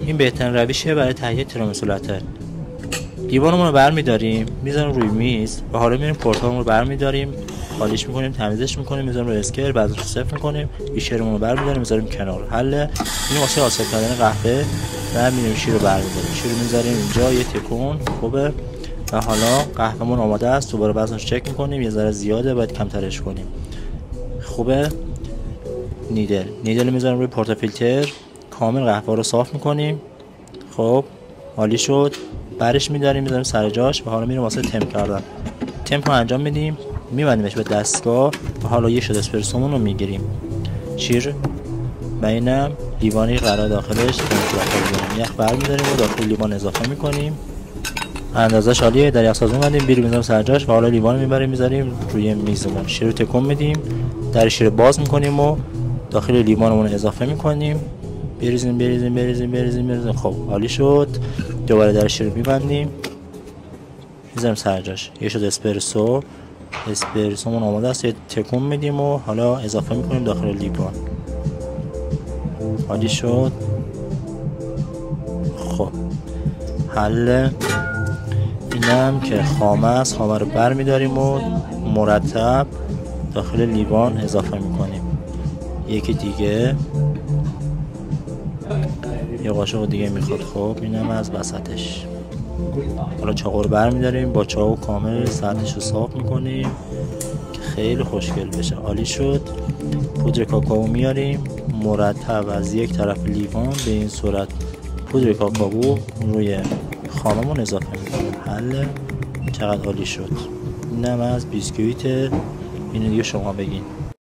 این بهترین روشیه برای تهیه تیرامسو لته. لیوانمون رو برمی‌داریم میذاریم روی میز و حالا میریم پورتامون رو برمی‌داریم خالیش می‌کنیم، تمیزش می‌کنیم، میذاریم روی اسکر، بعدش رو صفر می‌کنیم، شیرمون رو برمی‌داریم میذاریم کنار. حل این واسه حاصل کردن قهوه. بعد میریم شیر رو برمی‌داریم، شیر رو میذاریم اینجا یه تکون. خوبه. و حالا قهوه‌مون آماده است. دوباره وزنش چک می‌کنیم، یه ذره زیاده باید کمترش کنیم. خوبه. نیدل میذاریم روی پورتا فیلتر، کامل قهوه رو صاف می‌کنیم. خب عالی شد. برش می‌داریم میذاریم سر جاش و حالا میریم واسه تمپ کردن. تمپ رو انجام میدیم، میبندیمش به دستگاه و حالا یه شات اسپرسومون رو میگیریم. شیر بینم لیوانی قرار داخلش یخ برمی‌داریم و داخل لیوان اضافه می‌کنیم. اندازه‌اش عالیه. در یخ‌سازون می‌دیم، بیرون می‌ذاریم سر جاش و حالا لیوان می‌بریم می‌ذاریم روی میزمون. شیر رو تکون میدیم، در شیر باز می‌کنیم و داخل لیوانمون اضافه می‌کنیم. بریزیم. خب عالی شد. دوباره در شیر می‌بندیم، می‌ذاریم سر جاش. یه شات اسپرسومون آماده است. یه تکون میدیم و حالا اضافه می‌کنیم داخل لیوان. عالی شد. خب حل اینم که خامه است. خامه رو برمی‌داریم و مرتب داخل لیوان اضافه می‌کنیم. یکی دیگه، یه قاشق دیگه میخواد. خب اینم از وسطش. حالا چاقو رو برمی‌داریم، با چاقو کامل سطحش رو صاف می‌کنیم که خیلی خوشگل بشه. عالی شد. پودر کاکائو میاریم، مرتب از یک طرف لیوان به این صورت پودر کاکائو روی خاممون اضافه می‌کنیم. حل. چقدر عالی شد. اینم از بیسکویت. اینو دیگه شما بگین.